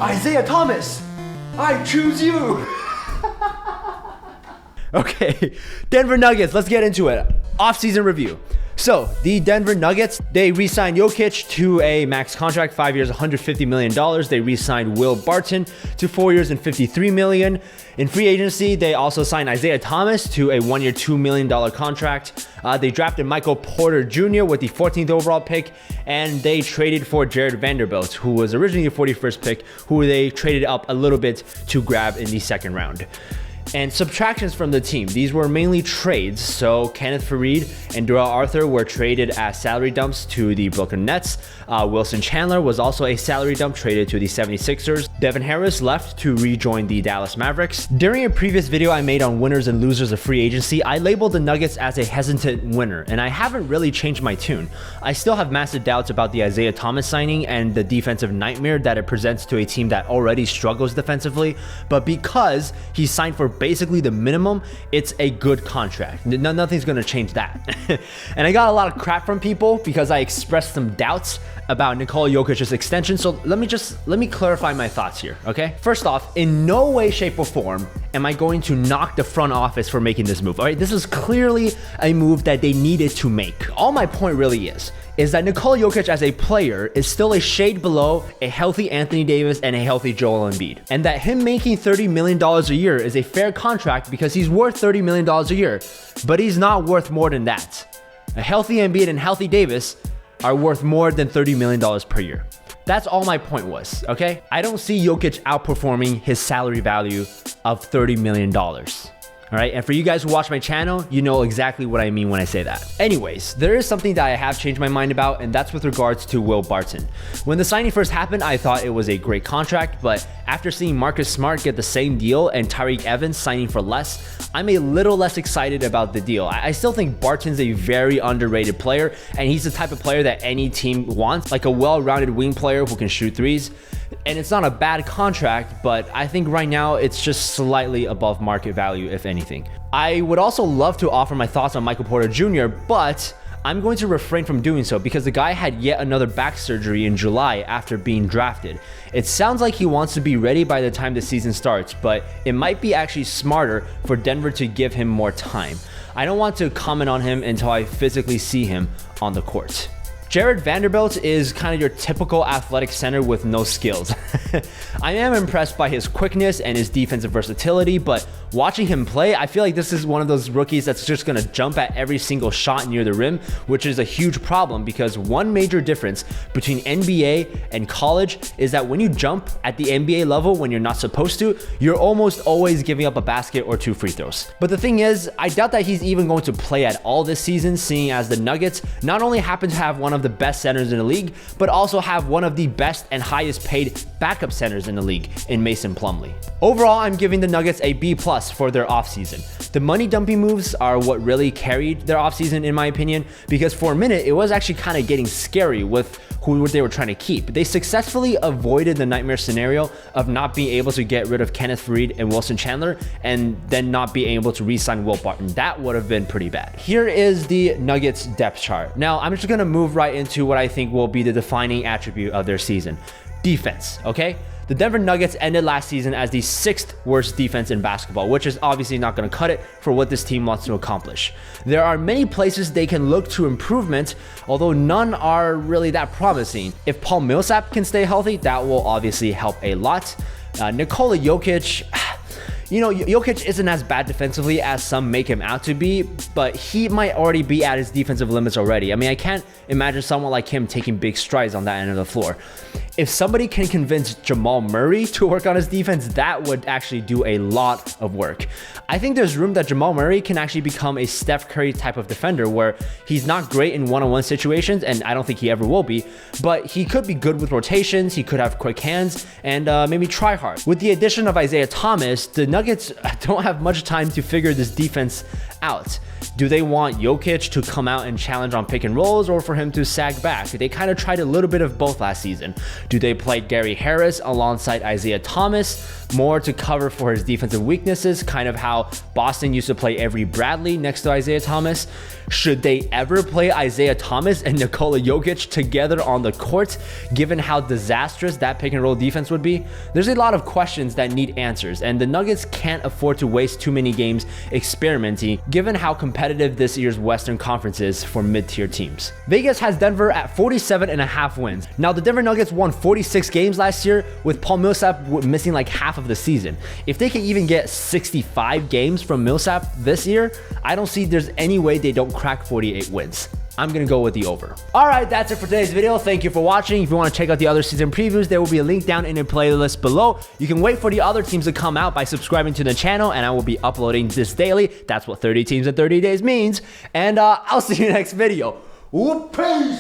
Isaiah Thomas, I choose you. Okay, Denver Nuggets, let's get into it. Off-season review. So, the Denver Nuggets, they re-signed Jokic to a max contract, 5 years, $150 million. They re-signed Will Barton to 4 years and $53 million. In free agency, they also signed Isaiah Thomas to a 1 year, $2 million contract. They drafted Michael Porter Jr. with the 14th overall pick, and they traded for Jared Vanderbilt, who was originally the 41st pick, who they traded up a little bit to grab in the second round. And subtractions from the team. These were mainly trades. So Kenneth Faried and Darrell Arthur were traded as salary dumps to the Brooklyn Nets. Wilson Chandler was also a salary dump traded to the 76ers. Devin Harris left to rejoin the Dallas Mavericks. During a previous video I made on winners and losers of free agency, I labeled the Nuggets as a hesitant winner, and I haven't really changed my tune. I still have massive doubts about the Isaiah Thomas signing and the defensive nightmare that it presents to a team that already struggles defensively, but because he signed for basically the minimum, it's a good contract. Nothing's gonna change that. And I got a lot of crap from people because I expressed some doubts about Nikola Jokic's extension. So let me clarify my thoughts here, okay? First off, in no way, shape, or form am I going to knock the front office for making this move. All right, this is clearly a move that they needed to make. All my point really is that Nikola Jokic as a player is still a shade below a healthy Anthony Davis and a healthy Joel Embiid. And that him making $30 million a year is a fair contract because he's worth $30 million a year, but he's not worth more than that. A healthy Embiid and healthy Davis are worth more than $30 million per year. That's all my point was, okay? I don't see Jokic outperforming his salary value of $30 million. All right, and for you guys who watch my channel, you know exactly what I mean when I say that. Anyways, there is something that I have changed my mind about, and that's with regards to Will Barton. When the signing first happened, I thought it was a great contract, but after seeing Marcus Smart get the same deal and Tyreke Evans signing for less, I'm a little less excited about the deal. I still think Barton's a very underrated player, and he's the type of player that any team wants, like a well-rounded wing player who can shoot threes. And it's not a bad contract, but I think right now it's just slightly above market value, if anything. I would also love to offer my thoughts on Michael Porter Jr., but I'm going to refrain from doing so because the guy had yet another back surgery in July after being drafted. It sounds like he wants to be ready by the time the season starts, but it might be actually smarter for Denver to give him more time. I don't want to comment on him until I physically see him on the court. Jared Vanderbilt is kind of your typical athletic center with no skills. I am impressed by his quickness and his defensive versatility, but watching him play, I feel like this is one of those rookies that's just going to jump at every single shot near the rim, which is a huge problem because one major difference between NBA and college is that when you jump at the NBA level when you're not supposed to, you're almost always giving up a basket or 2 free throws. But the thing is, I doubt that he's even going to play at all this season, seeing as the Nuggets not only happen to have one of the best centers in the league, but also have one of the best and highest paid backup centers in the league in Mason Plumlee. Overall, I'm giving the Nuggets a B+ for their offseason. The money dumping moves are what really carried their offseason in my opinion, because for a minute, it was actually kind of getting scary with who they were trying to keep. They successfully avoided the nightmare scenario of not being able to get rid of Kenneth Faried and Wilson Chandler and then not being able to re-sign Will Barton. That would have been pretty bad. Here is the Nuggets depth chart. Now, I'm just gonna move right into what I think will be the defining attribute of their season. Defense, okay? The Denver Nuggets ended last season as the 6th worst defense in basketball, which is obviously not going to cut it for what this team wants to accomplish. There are many places they can look to improvement, although none are really that promising. If Paul Millsap can stay healthy, that will obviously help a lot. Nikola Jokic, you know, Jokic isn't as bad defensively as some make him out to be, but he might already be at his defensive limits already. I mean, I can't imagine someone like him taking big strides on that end of the floor. If somebody can convince Jamal Murray to work on his defense, that would actually do a lot of work. I think there's room that Jamal Murray can actually become a Steph Curry type of defender where he's not great in one-on-one situations, and I don't think he ever will be, but he could be good with rotations, he could have quick hands, and maybe try hard. With the addition of Isaiah Thomas, the Nuggets don't have much time to figure this defense out. Do they want Jokic to come out and challenge on pick and rolls or for him to sag back? They kind of tried a little bit of both last season. Do they play Gary Harris alongside Isaiah Thomas more to cover for his defensive weaknesses, kind of how Boston used to play Avery Bradley next to Isaiah Thomas? Should they ever play Isaiah Thomas and Nikola Jokic together on the court, given how disastrous that pick and roll defense would be? There's a lot of questions that need answers, and the Nuggets can't afford to waste too many games experimenting, given how competitive this year's Western Conference is for mid-tier teams. Vegas has Denver at 47.5 wins. Now, the Denver Nuggets won 46 games last year, with Paul Millsap missing like half of the season. If they can even get 65 games from Millsap this year, I don't see there's any way they don't crack 48 wins. I'm gonna go with the over. All right, that's it for today's video. Thank you for watching. If you wanna check out the other season previews, there will be a link down in the playlist below. You can wait for the other teams to come out by subscribing to the channel, and I will be uploading this daily. That's what 30 teams in 30 days means. And I'll see you next video. Peace!